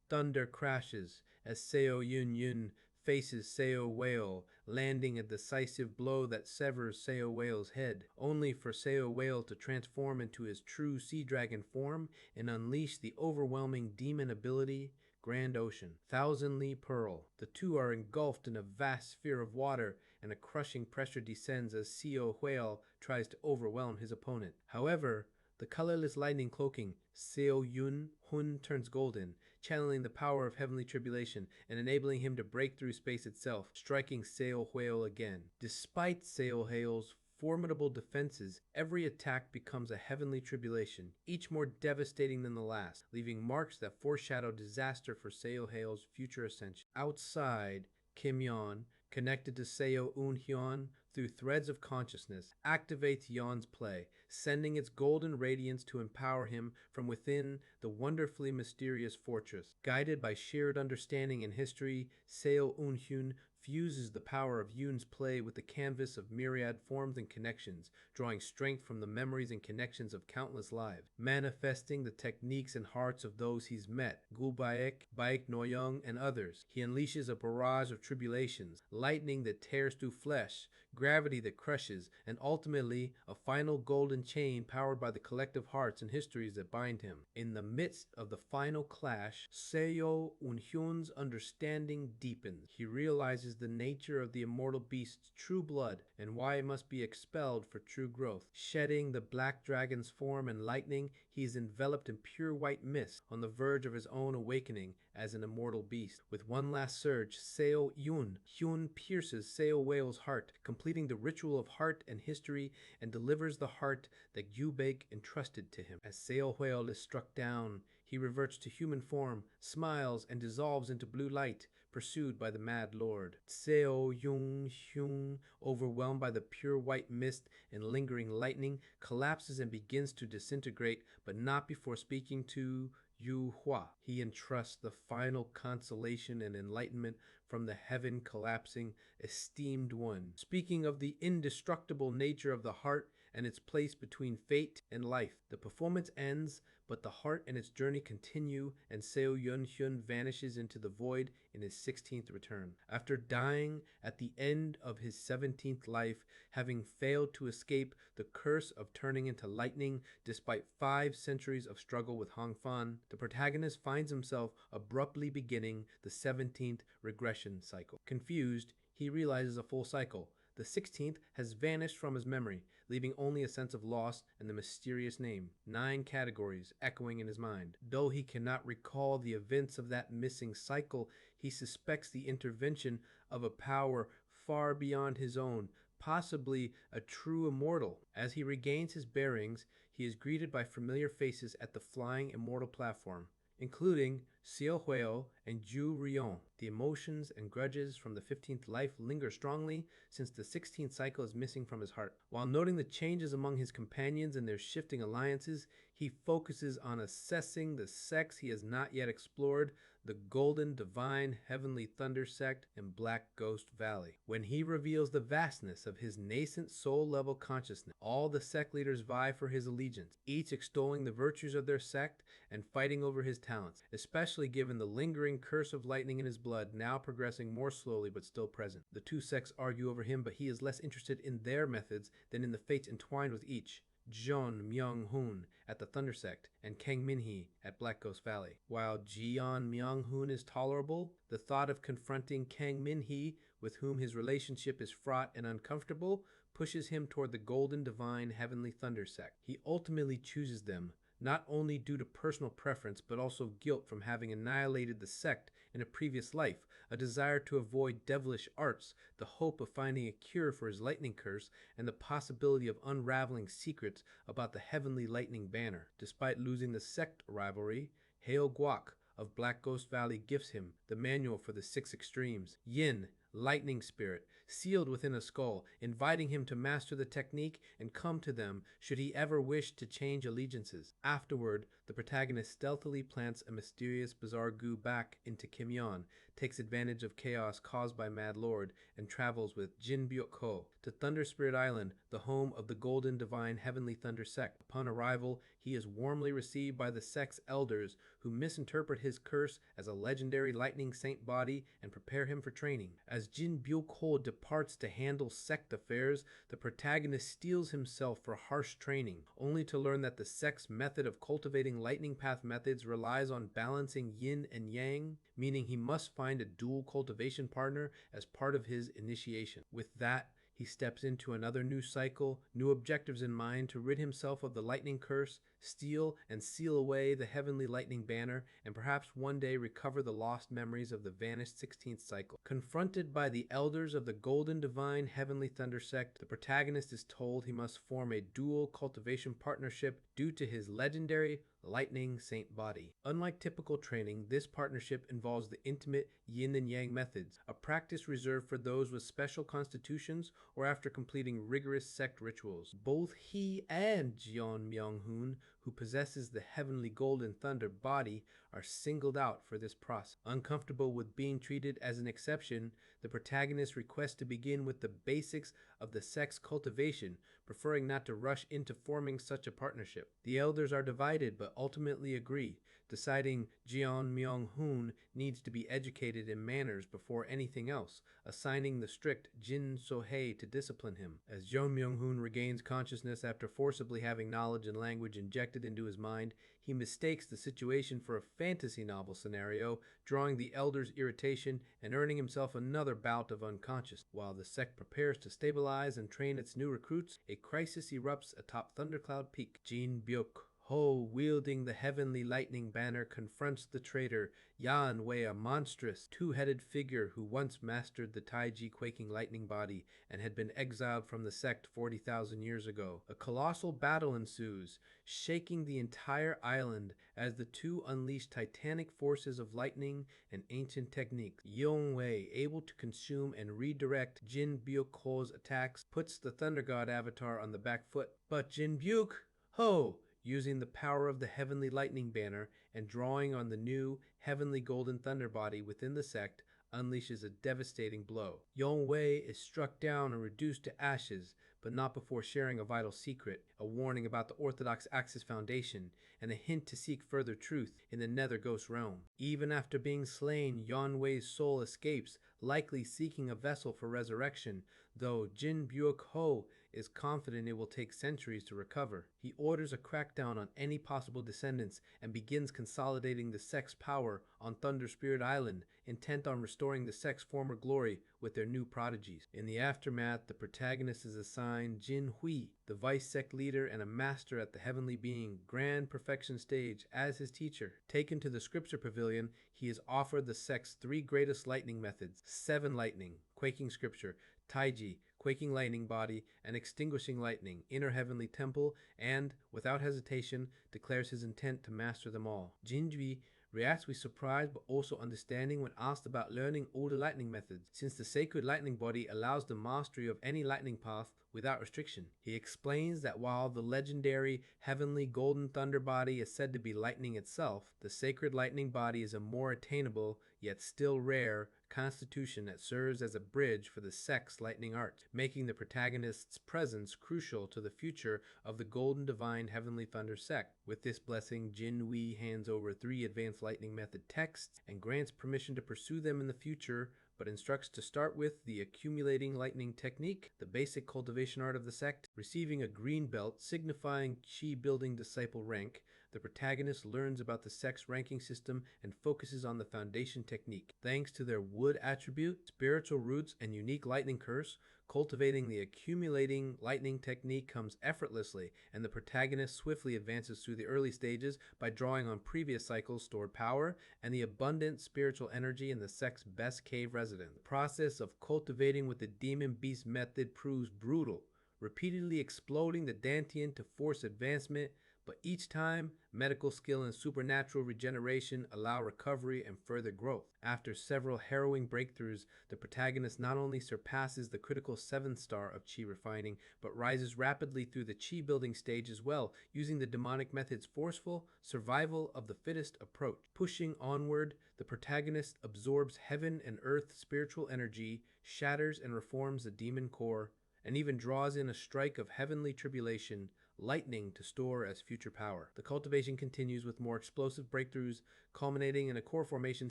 Thunder crashes as Seo Yun Yun faces Seo Whale, landing a decisive blow that severs Seo Whale's head, only for Seo Whale to transform into his true sea dragon form and unleash the overwhelming demon ability Grand Ocean. Thousand Li Pearl. The two are engulfed in a vast sphere of water, and a crushing pressure descends as Seo Whale tries to overwhelm his opponent. However, the colorless lightning cloaking Seo Yun Hun turns golden, channeling the power of heavenly tribulation and enabling him to break through space itself, striking Seo Whale again. Despite Seo Whale's formidable defenses, every attack becomes a heavenly tribulation, each more devastating than the last, leaving marks that foreshadow disaster for Seo Whale's future ascension. Outside, Kim Yeon, connected to Seo Un Hyun through threads of consciousness, activates Yeon's play, sending its golden radiance to empower him from within the wonderfully mysterious fortress. Guided by shared understanding and history, Seo Un Hyun fuses the power of Yoon's play with the canvas of myriad forms and connections, drawing strength from the memories and connections of countless lives, manifesting the techniques and hearts of those he's met, Gu Baek, Baek Noyoung, and others. He unleashes a barrage of tribulations, lightning that tears through flesh, gravity that crushes, and ultimately a final golden chain powered by the collective hearts and histories that bind him. In the midst of the final clash, Seo Un-hyun's understanding deepens. He realizes the nature of the immortal beast's true blood and why it must be expelled for true growth. Shedding the black dragon's form and lightning, he is enveloped in pure white mist, on the verge of his own awakening as an immortal beast. With one last surge, Seo Yun Hyun pierces Seo Whale's heart, completing the ritual of heart and history, and delivers the heart that Yubek entrusted to him. As Seo Whale is struck down, he reverts to human form, smiles, and dissolves into blue light, pursued by the Mad Lord. Seo Yung Hyun, overwhelmed by the pure white mist and lingering lightning, collapses and begins to disintegrate, but not before speaking to Yu Hua. He entrusts the final consolation and enlightenment from the heaven collapsing esteemed one, speaking of the indestructible nature of the heart and its place between fate and life. The performance ends, but the heart and its journey continue, and Seo Yun Hyun vanishes into the void in his 16th return. After dying at the end of his 17th life, having failed to escape the curse of turning into lightning despite 5 centuries of struggle with Hong Fan, the protagonist finds himself abruptly beginning the 17th regression cycle. Confused, he realizes a full cycle. The 16th has vanished from his memory, leaving only a sense of loss and the mysterious name. 9 categories echoing in his mind. Though he cannot recall the events of that missing cycle, he suspects the intervention of a power far beyond his own, possibly a true immortal. As he regains his bearings, he is greeted by familiar faces at the flying immortal platform, including Seo Hueo and Ju Rion. The emotions and grudges from the 15th life linger strongly since the 16th cycle is missing from his heart. While noting the changes among his companions and their shifting alliances, he focuses on assessing the sects he has not yet explored, the Golden Divine Heavenly Thunder sect in Black Ghost Valley. When he reveals the vastness of his nascent soul-level consciousness, all the sect leaders vie for his allegiance, each extolling the virtues of their sect and fighting over his talents, especially given the lingering curse of lightning in his blood, now progressing more slowly but still present. The 2 sects argue over him, but he is less interested in their methods than in the fates entwined with each. Jeon Myung-hoon at the Thunder Sect, and Kang Min-hee at Black Ghost Valley. While Jeon Myung-hoon is tolerable, the thought of confronting Kang Min-hee, with whom his relationship is fraught and uncomfortable, pushes him toward the Golden Divine Heavenly Thunder Sect. He ultimately chooses them, not only due to personal preference, but also guilt from having annihilated the sect in a previous life, a desire to avoid devilish arts, the hope of finding a cure for his lightning curse, and the possibility of unraveling secrets about the heavenly lightning banner. Despite losing the sect rivalry, Hale Guak of Black Ghost Valley gifts him the manual for the 6 extremes. Yin, lightning spirit, sealed within a skull, inviting him to master the technique and come to them should he ever wish to change allegiances. Afterward, The protagonist stealthily plants a mysterious, bizarre goo back into Kim Yeon, takes advantage of chaos caused by Mad Lord, and travels with Jin Byuk-ho to Thunder Spirit Island, the home of the Golden Divine Heavenly Thunder sect. Upon arrival, he is warmly received by the sect's elders, who misinterpret his curse as a legendary lightning saint body and prepare him for training. As Jin Byuk-ho departs to handle sect affairs, the protagonist steels himself for harsh training, only to learn that the sect's method of cultivating lightning path methods relies on balancing yin and yang, meaning he must find a dual cultivation partner as part of his initiation. With that, he steps into another new cycle, new objectives in mind to rid himself of the lightning curse, steal and seal away the heavenly lightning banner, and perhaps one day recover the lost memories of the vanished 16th cycle. Confronted by the elders of the Golden Divine Heavenly Thunder sect, the protagonist is told he must form a dual cultivation partnership due to his legendary lightning saint body. Unlike typical training, this partnership involves the intimate yin and yang methods, a practice reserved for those with special constitutions or after completing rigorous sect rituals. Both he and Jeon Myung-hoon, who possesses the heavenly golden thunder body, are singled out for this process. Uncomfortable with being treated as an exception, the protagonist requests to begin with the basics of the sect's cultivation, preferring not to rush into forming such a partnership. The elders are divided but ultimately agree, deciding Jeon Myung-hoon needs to be educated in manners before anything else, assigning the strict Jin So-hee to discipline him. As Jeon Myung-hoon regains consciousness after forcibly having knowledge and language injected into his mind, he mistakes the situation for a fantasy novel scenario, drawing the elders' irritation and earning himself another bout of unconsciousness. While the sect prepares to stabilize and train its new recruits, a crisis erupts atop Thundercloud Peak. Jin Byuk-ho, wielding the heavenly lightning banner, confronts the traitor Yan Wei, a monstrous, two-headed figure who once mastered the Taiji quaking lightning body and had been exiled from the sect 40,000 years ago. A colossal battle ensues, shaking the entire island as the two unleash titanic forces of lightning and ancient techniques. Yan Wei, able to consume and redirect Jin Byuk-ho's attacks, puts the Thunder God avatar on the back foot. But Jin Byuk-ho, using the power of the heavenly lightning banner and drawing on the new heavenly golden thunder body within the sect, unleashes a devastating blow. Yan Wei is struck down and reduced to ashes, but not before sharing a vital secret, a warning about the Orthodox Axis Foundation, and a hint to seek further truth in the Nether Ghost realm. Even after being slain, Yan Wei's soul escapes, likely seeking a vessel for resurrection, though Jin Byuk-ho is confident it will take centuries to recover. He orders a crackdown on any possible descendants and begins consolidating the sect's power on Thunder Spirit Island, intent on restoring the sect's former glory with their new prodigies. In the aftermath, the protagonist is assigned Jin Hui, the vice sect leader and a master at the Heavenly Being Grand Perfection stage, as his teacher. Taken to the Scripture Pavilion, he is offered the sect's three greatest lightning methods: Seven Lightning, Quaking Scripture; Taiji, Quaking Lightning Body; and Extinguishing Lightning, Inner Heavenly Temple, and, without hesitation, declares his intent to master them all. Jinjui reacts with surprise but also understanding when asked about learning all the lightning methods, since the sacred lightning body allows the mastery of any lightning path without restriction. He explains that while the legendary heavenly golden thunder body is said to be lightning itself, the sacred lightning body is a more attainable, yet still rare, constitution that serves as a bridge for the sect's lightning art, making the protagonist's presence crucial to the future of the Golden Divine Heavenly Thunder sect. With this blessing, Jin Hui hands over 3 advanced lightning method texts and grants permission to pursue them in the future, but instructs to start with the accumulating lightning technique, the basic cultivation art of the sect. Receiving a green belt signifying chi building disciple rank, the protagonist learns about the sect's ranking system and focuses on the foundation technique. Thanks to their wood attribute, spiritual roots, and unique lightning curse, cultivating the accumulating lightning technique comes effortlessly, and the protagonist swiftly advances through the early stages by drawing on previous cycles' stored power and the abundant spiritual energy in the sect's best cave resident. The process of cultivating with the demon beast method proves brutal, repeatedly exploding the Dantian to force advancement, but each time, medical skill and supernatural regeneration allow recovery and further growth. After several harrowing breakthroughs, the protagonist not only surpasses the critical 7th star of chi refining, but rises rapidly through the chi building stage as well, using the demonic method's forceful, survival of the fittest approach. Pushing onward, the protagonist absorbs heaven and earth spiritual energy, shatters and reforms the demon core, and even draws in a strike of heavenly tribulation, lightning to store as future power. The cultivation continues with more explosive breakthroughs, culminating in a core formation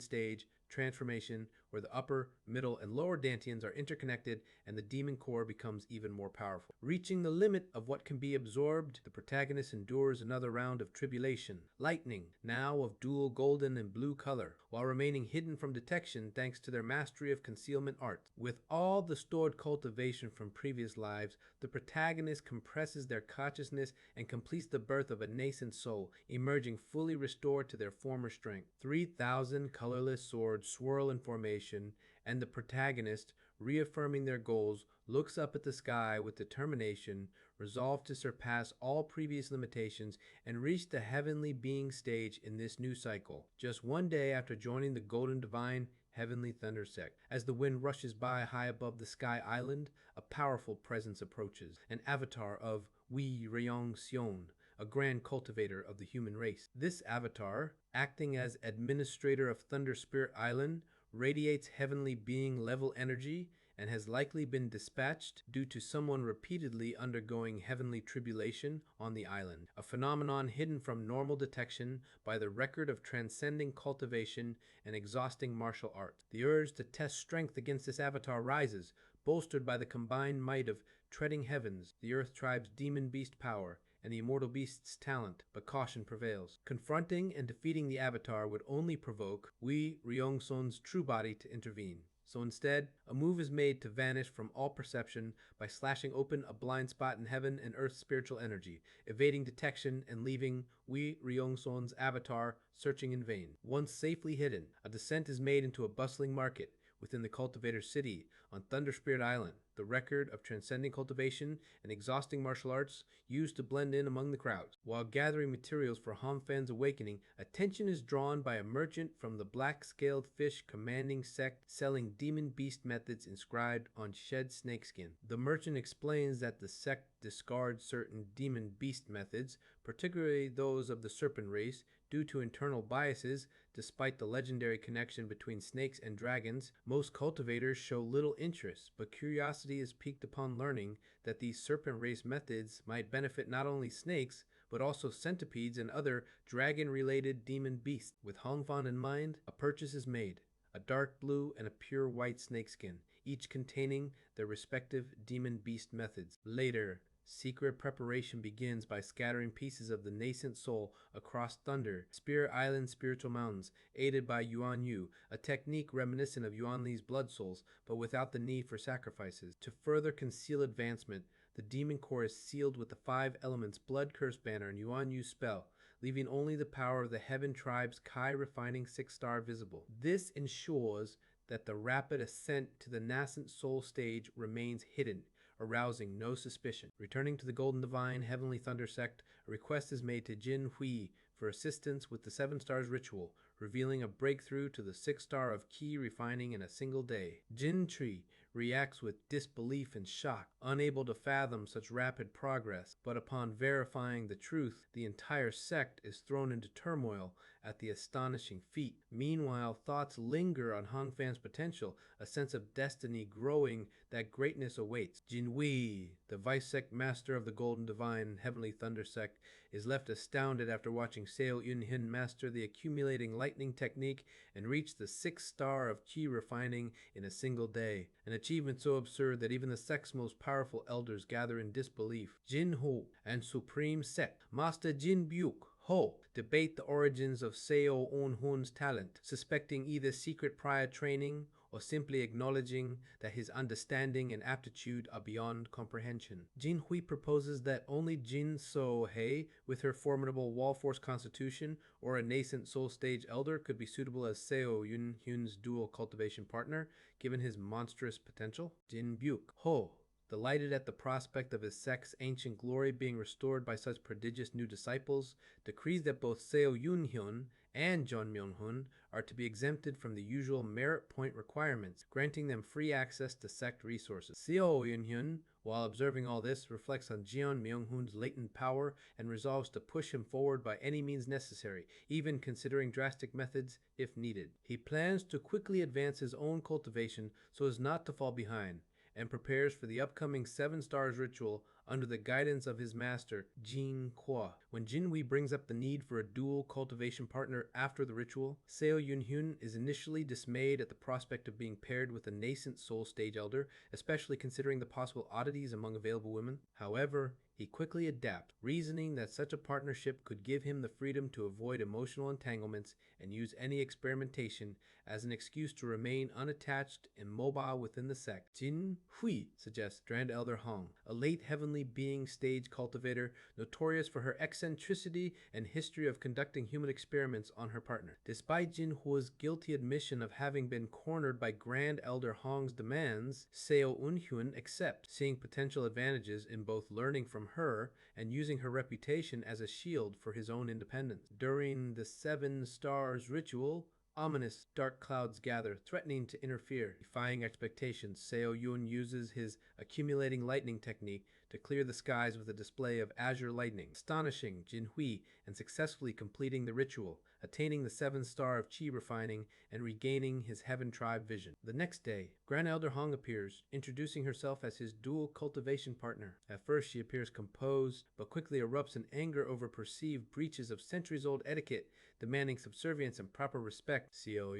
stage, transformation, where the upper, middle, and lower dantians are interconnected and the demon core becomes even more powerful. Reaching the limit of what can be absorbed, the protagonist endures another round of tribulation. Lightning, now of dual golden and blue color, while remaining hidden from detection thanks to their mastery of concealment art. With all the stored cultivation from previous lives, the protagonist compresses their consciousness and completes the birth of a nascent soul, emerging fully restored to their former strength. 3,000 colorless swords swirl in formation, and the protagonist, reaffirming their goals, looks up at the sky with determination, resolved to surpass all previous limitations and reach the heavenly being stage in this new cycle. Just one day after joining the Golden Divine Heavenly Thunder sect, as the wind rushes by high above the Sky Island, a powerful presence approaches, an avatar of Wei Ryong Sion, a grand cultivator of the human race. This avatar, acting as administrator of Thunder Spirit Island, radiates heavenly being level energy and has likely been dispatched due to someone repeatedly undergoing heavenly tribulation on the island, a phenomenon hidden from normal detection by the record of transcending cultivation and exhausting martial art. The urge to test strength against this avatar rises, bolstered by the combined might of treading heavens, the earth tribe's demon beast power, and the immortal beast's talent, but caution prevails. Confronting and defeating the avatar would only provoke Wei Ryongsun's true body to intervene. So instead, a move is made to vanish from all perception by slashing open a blind spot in heaven and earth's spiritual energy, evading detection and leaving Wei Ryongsun's avatar searching in vain. Once safely hidden, a descent is made into a bustling market within the cultivator city on Thunder Spirit Island, the record of transcending cultivation and exhausting martial arts used to blend in among the crowds. While gathering materials for Han Fan's awakening, attention is drawn by a merchant from the black-scaled fish commanding sect selling demon beast methods inscribed on shed snakeskin. The merchant explains that the sect discards certain demon beast methods, particularly those of the serpent race, due to internal biases. Despite the legendary connection between snakes and dragons, most cultivators show little interest, but curiosity is piqued upon learning that these serpent race methods might benefit not only snakes, but also centipedes and other dragon-related demon beasts. With Hongfan in mind, a purchase is made: a dark blue and a pure white snakeskin, each containing their respective demon beast methods. Later, secret preparation begins by scattering pieces of the nascent soul across Thunder Spirit Island spiritual mountains, aided by Yuan Yu, a technique reminiscent of Yuan Li's blood souls, but without the need for sacrifices. To further conceal advancement, the demon core is sealed with the 5 elements blood curse banner and Yuan Yu's spell, leaving only the power of the Heaven Tribe's Kai refining 6th star visible. This ensures that the rapid ascent to the nascent soul stage remains hidden, arousing no suspicion. Returning to the Golden Divine Heavenly Thunder sect, a request is made to Jin Hui for assistance with the 7 stars ritual, revealing a breakthrough to the 6th star of Qi refining in a single day. Jin Tri reacts with disbelief and shock, unable to fathom such rapid progress, but upon verifying the truth, the entire sect is thrown into turmoil at the astonishing feat. Meanwhile, thoughts linger on Han Fan's potential, a sense of destiny growing that greatness awaits. Jin Wei, the vice sect master of the Golden Divine Heavenly Thunder sect, is left astounded after watching Seo Yun-hin master the accumulating lightning technique and reach the 6th star of Qi refining in a single day, an achievement so absurd that even the sect's most powerful elders gather in disbelief. Jin Ho and Supreme Sect Master Jin Byuk Ho debate the origins of Seo On-hun's talent, suspecting either secret prior training or simply acknowledging that his understanding and aptitude are beyond comprehension. Jin Hui proposes that only Jin So-hei, with her formidable wall force constitution, or a nascent soul stage elder could be suitable as Seo Yun-hyun's dual cultivation partner, given his monstrous potential. Jin Byuk Ho Delighted at the prospect of his sect's ancient glory being restored by such prodigious new disciples, decrees that both Seo Yun-hyun and Jeon Myung-hun are to be exempted from the usual merit point requirements, granting them free access to sect resources. Seo Yun-hyun, while observing all this, reflects on Jeon Myung-hun's latent power and resolves to push him forward by any means necessary, even considering drastic methods if needed. He plans to quickly advance his own cultivation so as not to fall behind, and prepares for the upcoming Seven Stars ritual under the guidance of his master, Jin Kwa. When Jinhui brings up the need for a dual cultivation partner after the ritual, Seo Yun-hyun is initially dismayed at the prospect of being paired with a nascent soul stage elder, especially considering the possible oddities among available women. However, he quickly adapts, reasoning that such a partnership could give him the freedom to avoid emotional entanglements and use any experimentation as an excuse to remain unattached and mobile within the sect. Jin Hui suggests Grand Elder Hong, a late heavenly being stage cultivator notorious for her eccentricity and history of conducting human experiments on her partner. Despite Jin Hui's guilty admission of having been cornered by Grand Elder Hong's demands, Seo Eun-hyun accepts, seeing potential advantages in both learning from her and using her reputation as a shield for his own independence. During the Seven Stars ritual, ominous dark clouds gather, threatening to interfere. Defying expectations, Seo Yun uses his accumulating lightning technique to clear the skies with a display of azure lightning, astonishing Jin Hui and successfully completing the ritual, attaining the 7th star of Qi refining and regaining his Heaven Tribe vision. The next day, Grand Elder Hong appears, introducing herself as his dual cultivation partner. At first she appears composed, but quickly erupts in anger over perceived breaches of centuries-old etiquette, demanding subservience and proper respect. Seo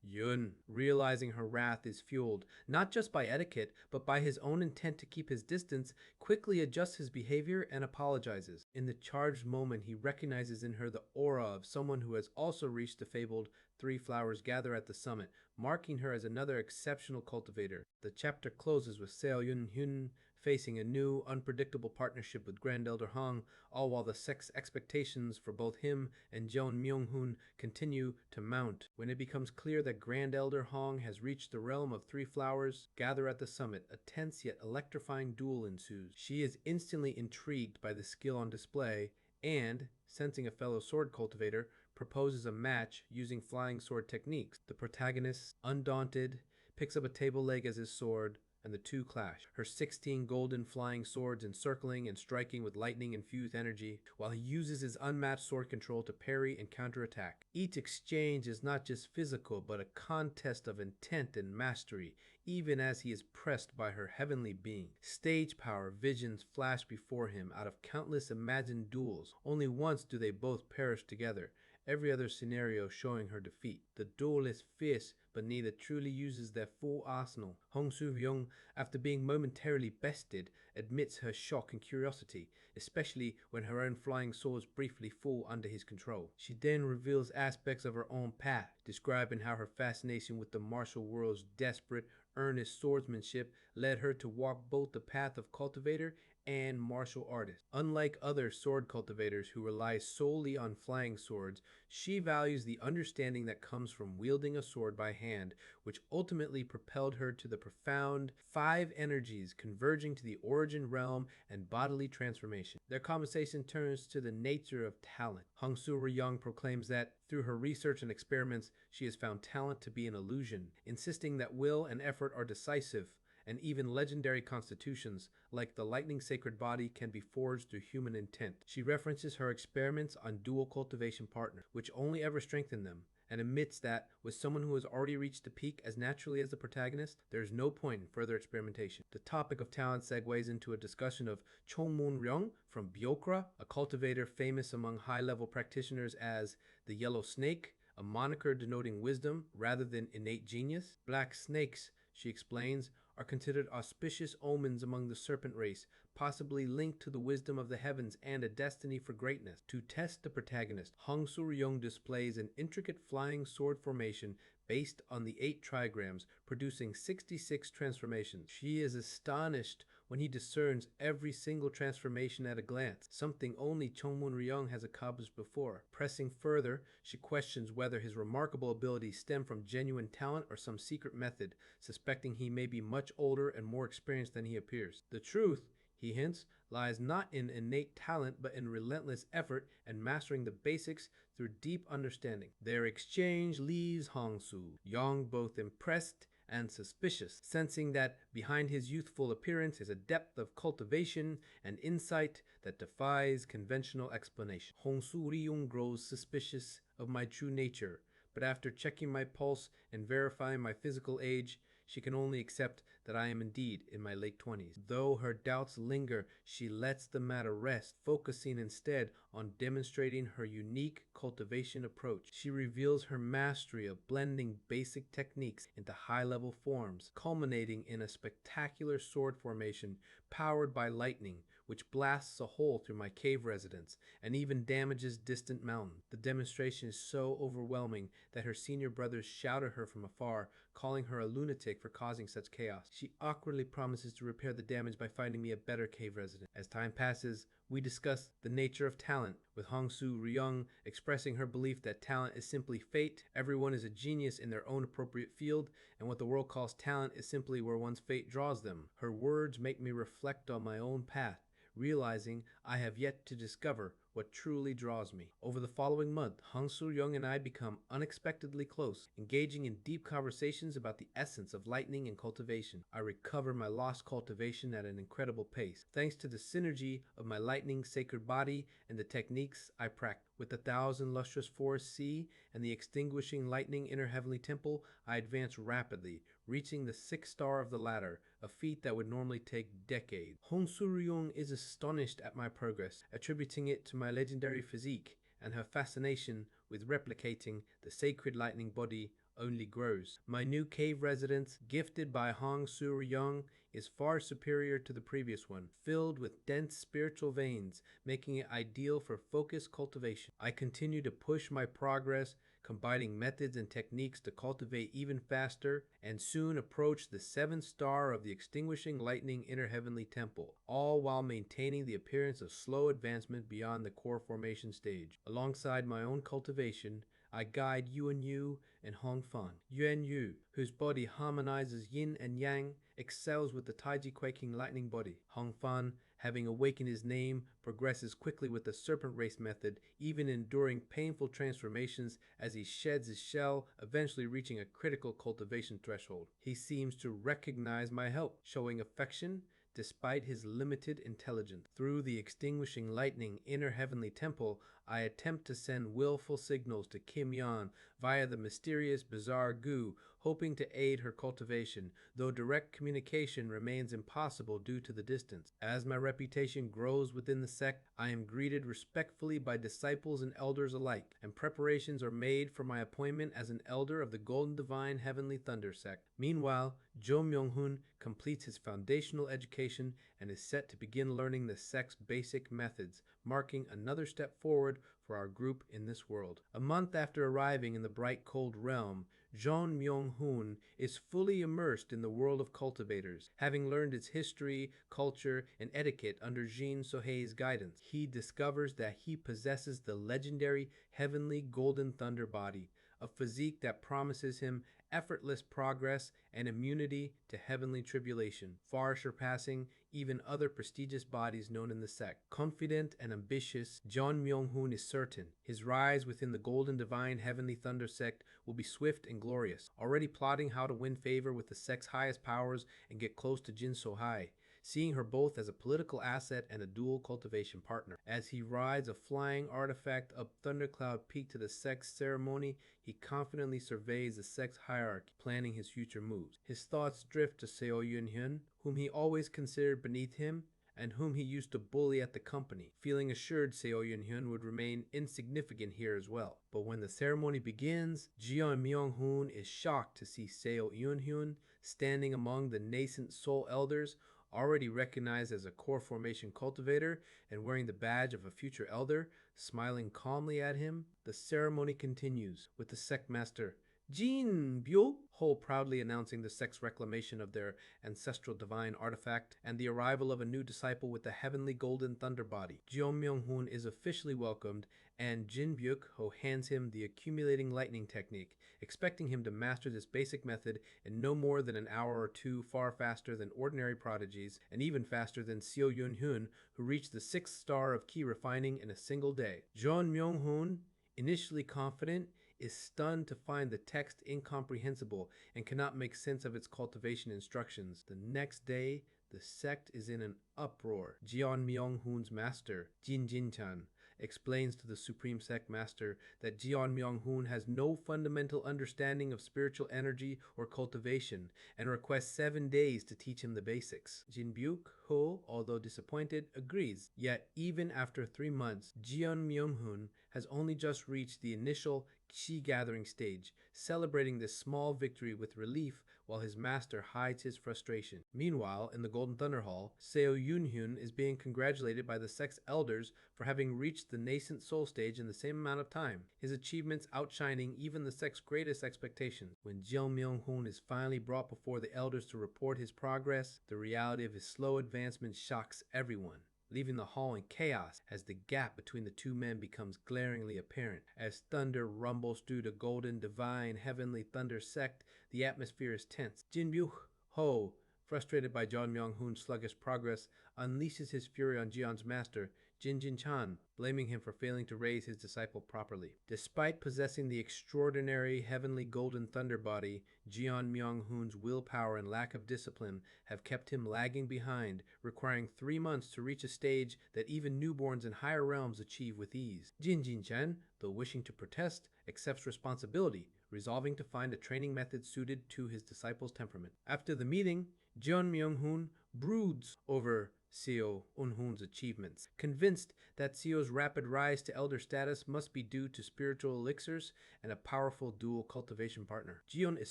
Yun, realizing her wrath is fueled not just by etiquette, but by his own intent to keep his distance, quickly adjusts his behavior and apologizes. In the charged moment, he recognizes in her the aura of someone who has also reached the fabled Three Flowers Gather at the summit, marking her as another exceptional cultivator. The chapter closes with Seo Yun-hyun facing a new, unpredictable partnership with Grand Elder Hong, all while the sect's expectations for both him and Jeon Myung-hun continue to mount. When it becomes clear that Grand Elder Hong has reached the realm of Three Flowers Gather at the summit, a tense yet electrifying duel ensues. She is instantly intrigued by the skill on display and, sensing a fellow sword cultivator, proposes a match using flying sword techniques. The protagonist, undaunted, picks up a table leg as his sword, and the two clash, her 16 golden flying swords encircling and striking with lightning-infused energy, while he uses his unmatched sword control to parry and counterattack. Each exchange is not just physical, but a contest of intent and mastery, even as he is pressed by her heavenly being. Stage power visions flash before him out of countless imagined duels. Only once do they both perish together, every other scenario showing her defeat. The duel is fierce, but neither truly uses their full arsenal. Hong Soo-ryung, after being momentarily bested, admits her shock and curiosity, especially when her own flying swords briefly fall under his control. She then reveals aspects of her own path, describing how her fascination with the martial world's desperate, earnest swordsmanship led her to walk both the path of cultivator and martial artist. Unlike other sword cultivators who rely solely on flying swords, she values the understanding that comes from wielding a sword by hand, which ultimately propelled her to the profound 5 energies converging to the origin realm and bodily transformation. Their conversation turns to the nature of talent. Hong Soo-ryung proclaims that through her research and experiments, she has found talent to be an illusion, insisting that will and effort are decisive, and even legendary constitutions, like the lightning sacred body, can be forged through human intent. She references her experiments on dual cultivation partners, which only ever strengthen them, and admits that, with someone who has already reached the peak as naturally as the protagonist, there is no point in further experimentation. The topic of talent segues into a discussion of Chung Moon-ryung from Byokra, a cultivator famous among high-level practitioners as the Yellow Snake, a moniker denoting wisdom rather than innate genius. Black snakes, she explains, are considered auspicious omens among the serpent race, possibly linked to the wisdom of the heavens and a destiny for greatness. To test the protagonist, Hong Soo-ryung displays an intricate flying sword formation based on the 8 trigrams, producing 66 transformations. She is astonished when he discerns every single transformation at a glance, something only Chongmun Ryung has accomplished before. Pressing further, she questions whether his remarkable abilities stem from genuine talent or some secret method, suspecting he may be much older and more experienced than he appears. The truth, he hints, lies not in innate talent but in relentless effort and mastering the basics through deep understanding. Their exchange leaves Hongsu Yang both impressed and suspicious, sensing that behind his youthful appearance is a depth of cultivation and insight that defies conventional explanation. Hongsu Ryung grows suspicious of my true nature, but after checking my pulse and verifying my physical age, she can only accept that I am indeed in my late 20s. Though her doubts linger, she lets the matter rest, focusing instead on demonstrating her unique cultivation approach. She reveals her mastery of blending basic techniques into high-level forms, culminating in a spectacular sword formation powered by lightning, which blasts a hole through my cave residence and even damages distant mountains. The demonstration is so overwhelming that her senior brothers shout at her from afar, calling her a lunatic for causing such chaos. She awkwardly promises to repair the damage by finding me a better cave resident. As time passes, we discuss the nature of talent, with Hongsu Ryung expressing her belief that talent is simply fate, everyone is a genius in their own appropriate field, and what the world calls talent is simply where one's fate draws them. Her words make me reflect on my own path, realizing I have yet to discover what truly draws me. Over the following month, Hong Soo-young and I become unexpectedly close, engaging in deep conversations about the essence of lightning and cultivation. I recover my lost cultivation at an incredible pace, thanks to the synergy of my lightning sacred body and the techniques I practice. With the 1,000 lustrous forests sea and the extinguishing lightning inner heavenly temple, I advance rapidly, reaching the 6th star of the ladder, a feat that would normally take decades. Hong Soo-ryung is astonished at my progress, attributing it to my legendary physique, and her fascination with replicating the sacred lightning body only grows. My new cave residence, gifted by Hong Soo-ryung, is far superior to the previous one, filled with dense spiritual veins, making it ideal for focused cultivation. I continue to push my progress, combining methods and techniques to cultivate even faster, and soon approach the 7th star of the extinguishing lightning inner heavenly temple, all while maintaining the appearance of slow advancement beyond the core formation stage. Alongside my own cultivation, I guide Yuan Yu and Hong Fan. Yuan Yu, whose body harmonizes yin and yang, excels with the Taiji quaking lightning body. Hong Fan, having awakened his name, progresses quickly with the serpent race method, even enduring painful transformations as he sheds his shell, eventually reaching a critical cultivation threshold. He seems to recognize my help, showing affection despite his limited intelligence. Through the extinguishing lightning inner heavenly temple, I attempt to send willful signals to Kim Yan via the mysterious bizarre goo, hoping to aid her cultivation, though direct communication remains impossible due to the distance. As my reputation grows within the sect, I am greeted respectfully by disciples and elders alike, and preparations are made for my appointment as an elder of the Golden Divine Heavenly Thunder sect. Meanwhile, Jo Myung-hun completes his foundational education and is set to begin learning the sect's basic methods, marking another step forward for our group in this world. A month after arriving in the bright cold realm, Jeon Myung-hoon is fully immersed in the world of cultivators, having learned its history, culture, and etiquette under Jin Sohei's guidance. He discovers that he possesses the legendary heavenly golden thunder body, a physique that promises him effortless progress and immunity to heavenly tribulation, far surpassing even other prestigious bodies known in the sect. Confident and ambitious, Jeon Myung-hoon is certain his rise within the Golden Divine Heavenly Thunder sect will be swift and glorious, already plotting how to win favor with the sect's highest powers and get close to Jin So-hei, seeing her both as a political asset and a dual cultivation partner. As he rides a flying artifact up Thundercloud Peak to the sect's ceremony, he confidently surveys the sect's hierarchy, planning his future moves. His thoughts drift to Seo Yun-hyun, whom he always considered beneath him, and whom he used to bully at the company, feeling assured Seo Yun-hyun would remain insignificant here as well. But when the ceremony begins, Jeon Myung-hoon is shocked to see Seo Yun-hyun standing among the nascent Soul Elders, already recognized as a core formation cultivator and wearing the badge of a future elder, smiling calmly at him. The ceremony continues with the sect master Jin Byo Ho proudly announcing the sect's reclamation of their ancestral divine artifact and the arrival of a new disciple with the heavenly golden thunder body. Jeon Myung-hoon is officially welcomed, and Jin Byuk-ho hands him the accumulating lightning technique, expecting him to master this basic method in no more than an hour or two, far faster than ordinary prodigies, and even faster than Seo Yun-hyun, who reached the 6th star of key refining in a single day. Jeon Myung-hoon, initially confident, is stunned to find the text incomprehensible and cannot make sense of its cultivation instructions. The next day, the sect is in an uproar. Jeon Myung-hoon's master, Jin Jin-chan, explains to the Supreme Sect Master that Jeon Myung-hoon has no fundamental understanding of spiritual energy or cultivation and requests 7 days to teach him the basics. Jin Byuk-ho, although disappointed, agrees. Yet, even after 3 months, Jeon Myung-hoon has only just reached the initial Qi gathering stage, celebrating this small victory with relief while his master hides his frustration. Meanwhile, in the Golden Thunder Hall, Seo Yun-hyun is being congratulated by the sect's elders for having reached the nascent soul stage in the same amount of time, his achievements outshining even the sect's greatest expectations. When Jeon Myung-hoon is finally brought before the elders to report his progress, the reality of his slow advancement shocks everyone, leaving the hall in chaos as the gap between the two men becomes glaringly apparent. As thunder rumbles through the golden, divine, heavenly thunder sect, the atmosphere is tense. Jin Byuk-ho, frustrated by Jeon Myung-hoon's sluggish progress, unleashes his fury on Jeon's master, Jin Jin-chan, blaming him for failing to raise his disciple properly. Despite possessing the extraordinary heavenly golden thunder body, Jeon Myung-hoon's willpower and lack of discipline have kept him lagging behind, requiring 3 months to reach a stage that even newborns in higher realms achieve with ease. Jin Jin-chan, though wishing to protest, accepts responsibility, resolving to find a training method suited to his disciple's temperament. After the meeting, Jeon Myung-hoon broods over Seo Eun-hoon's achievements, convinced that Seo's rapid rise to elder status must be due to spiritual elixirs and a powerful dual cultivation partner. Jeon is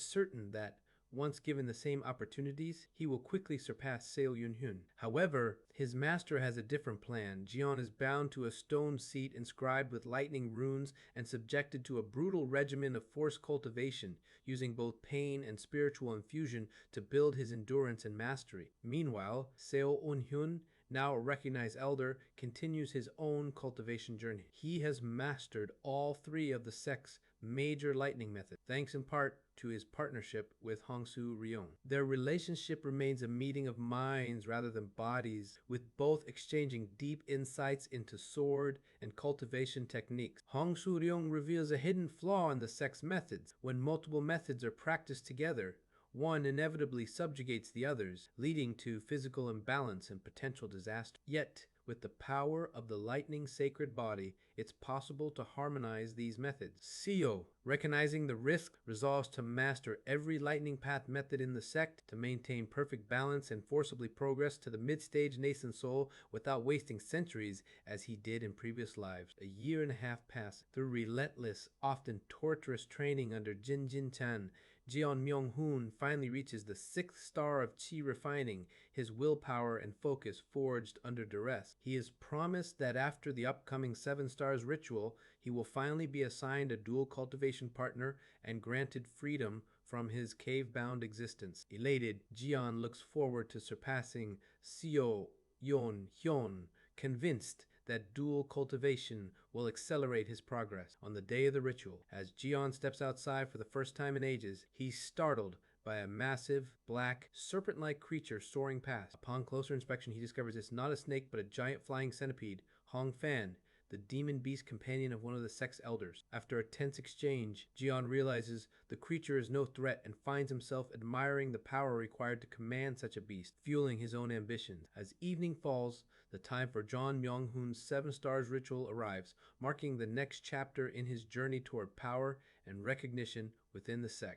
certain that, once given the same opportunities, he will quickly surpass Seo Yun-hyun. However, his master has a different plan. Jeon is bound to a stone seat inscribed with lightning runes and subjected to a brutal regimen of forced cultivation, using both pain and spiritual infusion to build his endurance and mastery. Meanwhile, Seo Eun-hyun, now a recognized elder, continues his own cultivation journey. He has mastered all 3 of the sect's major lightning methods, thanks in part to his partnership with Hongsu Ryeong. Their relationship remains a meeting of minds rather than bodies, with both exchanging deep insights into sword and cultivation techniques. Hongsu Ryeong reveals a hidden flaw in the sect's methods. When multiple methods are practiced together, one inevitably subjugates the others, leading to physical imbalance and potential disaster. Yet, with the power of the lightning sacred body, it's possible to harmonize these methods. Seo, recognizing the risk, resolves to master every lightning path method in the sect to maintain perfect balance and forcibly progress to the mid-stage nascent soul without wasting centuries as he did in previous lives. A year and a half pass. Through relentless, often torturous training under Jin Jin-chan, Jeon Myung-hoon finally reaches the 6th star of Qi refining, his willpower and focus forged under duress. He is promised that after the upcoming 7 stars ritual, he will finally be assigned a dual cultivation partner and granted freedom from his cave-bound existence. Elated, Jeon looks forward to surpassing Seo Yeon-hyun, convinced that dual cultivation will accelerate his progress. On the day of the ritual, as Jeon steps outside for the first time in ages, he's startled by a massive, black, serpent-like creature soaring past. Upon closer inspection, he discovers it's not a snake but a giant flying centipede, Hong Fan, the demon beast companion of one of the sect's elders. After a tense exchange, Jeon realizes the creature is no threat and finds himself admiring the power required to command such a beast, fueling his own ambitions. As evening falls, the time for Jeon Myung-hoon's 7 stars ritual arrives, marking the next chapter in his journey toward power and recognition within the sect.